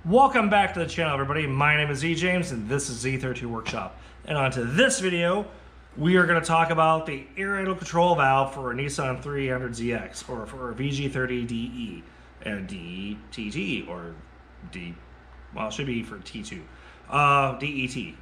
Welcome back to the channel, everybody. My name is E. James, and this is Z30 Workshop. And on to this video, we are going to talk about the air idle control valve for a Nissan 300ZX, or for a VG30DE, and DETT, or D, well, it should be for T2, DET.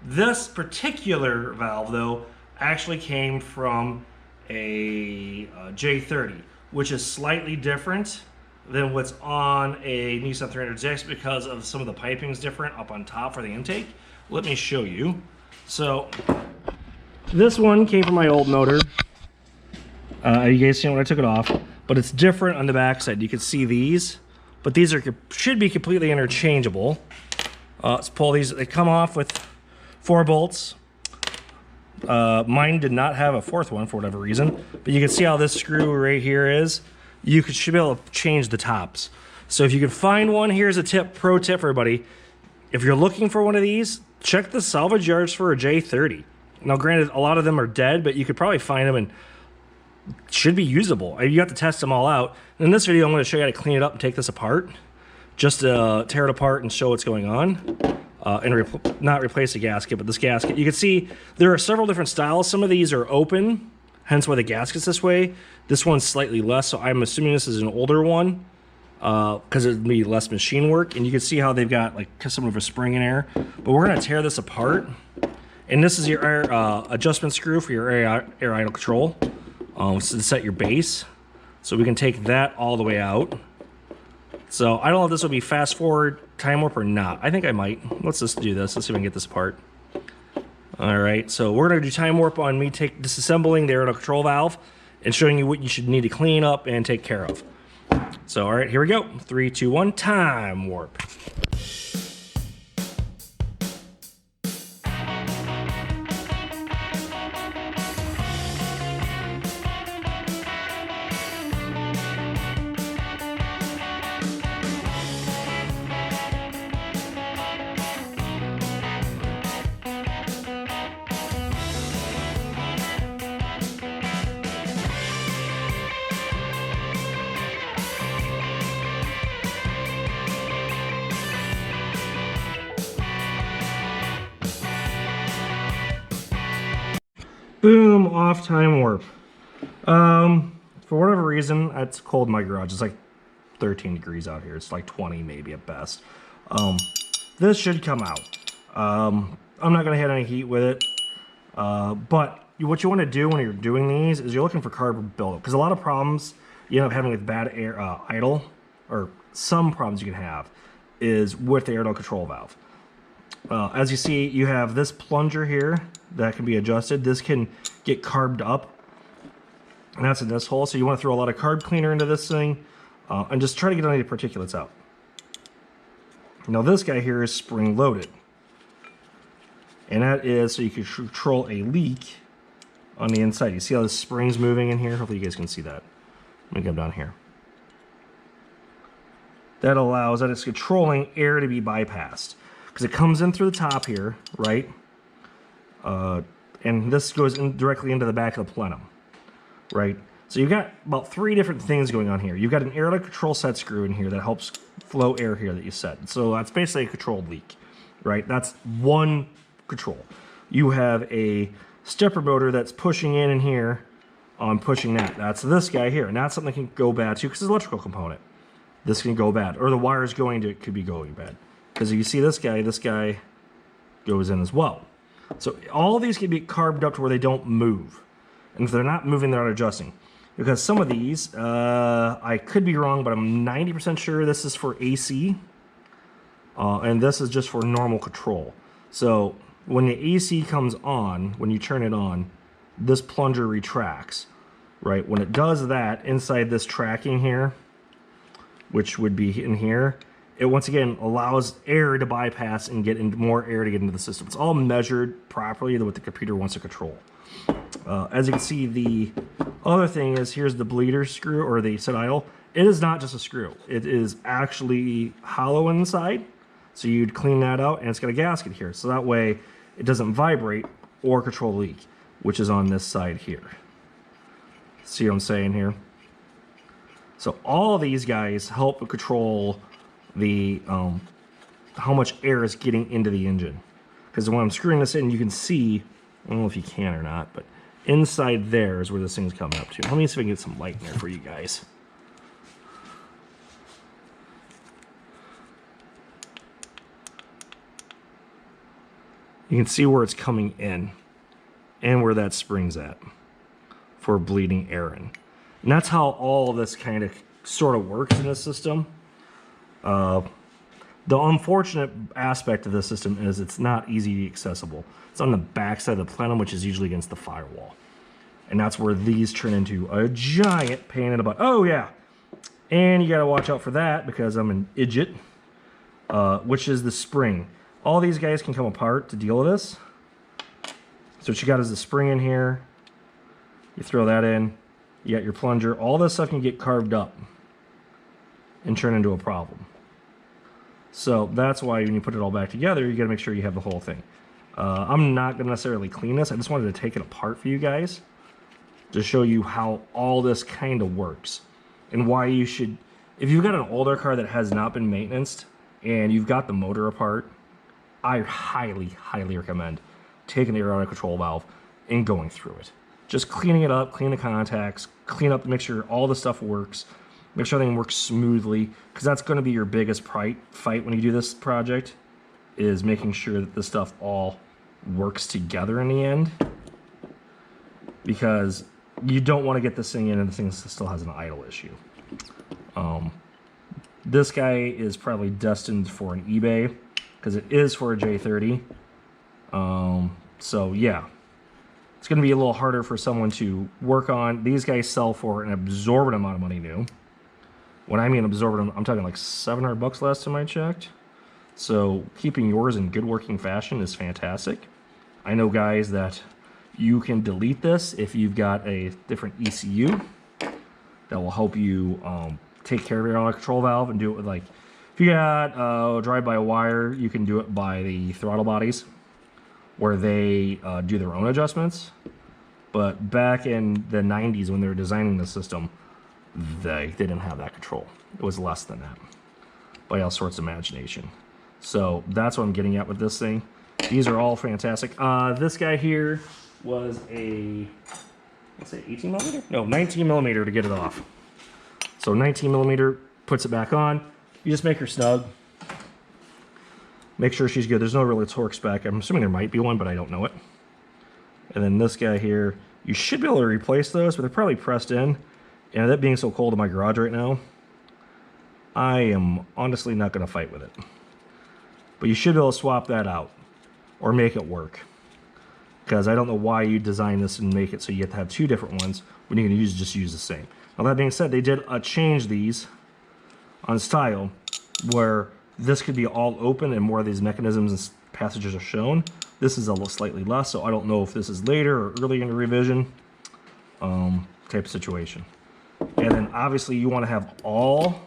This particular valve, though, actually came from a J30, which is slightly different than what's on a Nissan 300ZX because of some of the piping's different up on top for the intake. Let me show you. So this one came from my old motor. You guys seen when I took it off, but it's different on the backside. You can see these, but these should be completely interchangeable. Let's pull these. They come off with 4 bolts. Mine did not have a 4th one for whatever reason, but you can see how this screw right here is. You should be able to change the tops. So if you can find one, here's a tip, pro tip for everybody. If you're looking for one of these, check the salvage yards for a J30. Now granted, a lot of them are dead, but you could probably find them and should be usable. You have to test them all out. In this video, I'm going to show you how to clean it up and take this apart. Just to tear it apart and show what's going on. And not replace the gasket, but this gasket. You can see there are several different styles. Some of these are open, hence why the gasket's this way. This one's slightly less, so I'm assuming this is an older one because it'd be less machine work. And you can see how they've got like some of a spring in there. But we're going to tear this apart. And this is your air adjustment screw for your air idle control to set your base. So we can take that all the way out. So I don't know if this will be fast forward, time warp, or not. I think I might. Let's just do this. Let's see if I can get this apart. All right, so we're going to do time warp on me disassembling the air idle control valve and showing you what you should need to clean up and take care of. So, all right, here we go. 3, 2, 1, time warp. Boom, off time warp. For whatever reason, it's cold in my garage. It's like 13 degrees out here. It's like 20 maybe at best. This should come out. I'm not gonna hit any heat with it. But what you wanna do when you're doing these is you're looking for carb buildup. Because a lot of problems you end up having with bad air idle, or some problems you can have, is with the air idle control valve. As you see, you have this plunger here that can be adjusted. This can get carbed up, and that's in this hole. So you want to throw a lot of carb cleaner into this thing and just try to get any of the particulates out. Now this guy here is spring loaded, and that is so you can control a leak on the inside. You see how the spring's moving in here? Hopefully you guys can see that. Let me come down here. That allows that it's controlling air to be bypassed, because it comes in through the top here, right? And this goes in directly into the back of the plenum, right? So you've got about 3 different things going on here. You've got an air idle control set screw in here that helps flow air here that you set. So that's basically a controlled leak, right? That's one control. You have a stepper motor that's pushing in here on pushing that. That's this guy here, and that's something that can go bad too because it's an electrical component. This can go bad, or the wires going to it could be going bad. Because you see this guy goes in as well. So all of these can be carbed up to where they don't move. And if they're not moving, they're not adjusting. Because some of these, I could be wrong, but I'm 90% sure this is for AC. And this is just for normal control. So when the AC comes on, when you turn it on, this plunger retracts, right? When it does that, inside this tracking here, which would be in here, it once again allows air to bypass and get more air to get into the system. It's all measured properly what the computer wants to control. As you can see, the other thing is here's the bleeder screw, or the set idle. It is not just a screw. It is actually hollow inside. So you'd clean that out, and it's got a gasket here. So that way it doesn't vibrate or control the leak, which is on this side here. See what I'm saying here? So all of these guys help control the how much air is getting into the engine. Because when I'm screwing this in, you can see, I don't know if you can or not, but inside there is where this thing's coming up to. Let me see if I can get some light in there for you guys. You can see where it's coming in and where that spring's at for bleeding air in. And that's how all of this kind of sort of works in this system. The unfortunate aspect of this system is it's not easily accessible. It's on the back side of the plenum, which is usually against the firewall. And that's where these turn into a giant pain in the butt. Oh yeah, and you gotta watch out for that because I'm an idiot, which is the spring. All these guys can come apart to deal with this. So what you got is the spring in here. You throw that in. You got your plunger. All this stuff can get carved up and turn into a problem. So that's why when you put it all back together, you got to make sure you have the whole thing. I'm not going to necessarily clean this. I just wanted to take it apart for you guys to show you how all this kind of works and why you should, if you've got an older car that has not been maintained and you've got the motor apart, I highly, highly recommend taking the air control valve and going through it. Just cleaning it up, clean the contacts, clean up, make sure all the stuff works, make sure everything works smoothly, because that's going to be your biggest fight when you do this project, is making sure that this stuff all works together in the end, because you don't want to get this thing in and the thing still has an idle issue. This guy is probably destined for an eBay, because it is for a J30. So yeah, it's going to be a little harder for someone to work on. These guys sell for an absorbent amount of money new. When I mean absorbent, I'm talking like $700 last time I checked. So keeping yours in good working fashion is fantastic. I know guys that you can delete this if you've got a different ECU that will help you take care of your electric control valve and do it with, like, if you got drive-by-wire, you can do it by the throttle bodies where they do their own adjustments. But back in the 90s when they were designing the system, they didn't have that control. It was less than that by all sorts of imagination. So that's what I'm getting at with this thing. These are all fantastic. This guy here was a, let's say 18 millimeter? No, 19 millimeter to get it off. So 19 millimeter puts it back on. You just make her snug. Make sure she's good. There's no really torque spec. I'm assuming there might be one, but I don't know it. And then this guy here, you should be able to replace those, but they're probably pressed in. And that being so cold in my garage right now, I am honestly not going to fight with it. But you should be able to swap that out or make it work. Because I don't know why you design this and make it so you have to have two different ones when you can just use the same. Now that being said, they did change these on style where this could be all open and more of these mechanisms and passages are shown. This is a little slightly less, so I don't know if this is later or early in the revision type of situation. And then obviously you want to have all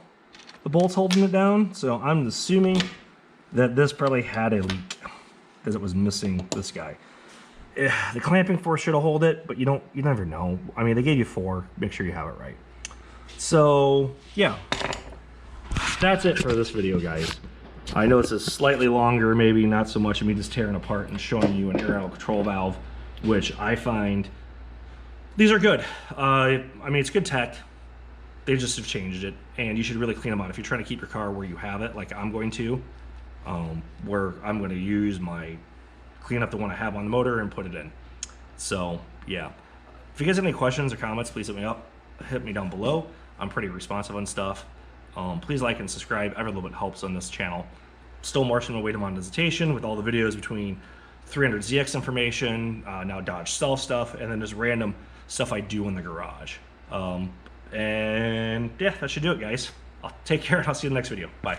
the bolts holding it down, so I'm assuming that this probably had a leak because it was missing this guy. The clamping force should have hold it, but you never know. I mean, they gave you 4. Make sure you have it right. So yeah, that's it for this video, guys. I know it's a slightly longer, maybe not so much of me just tearing apart and showing you an air control valve, which I find these are good. I mean, it's good tech. They just have changed it, and you should really clean them out if you're trying to keep your car where you have it, like I'm going to, where I'm going to use my clean up the one I have on the motor and put it in. So yeah, if you guys have any questions or comments, please hit me down below. I'm pretty responsive on stuff. Please like and subscribe. Every little bit helps on this channel. Still marching my way to monetization with all the videos between 300ZX information, now Dodge Stealth stuff, and then just random stuff I do in the garage. And yeah, that should do it, guys. I'll take care and I'll see you in the next video. Bye.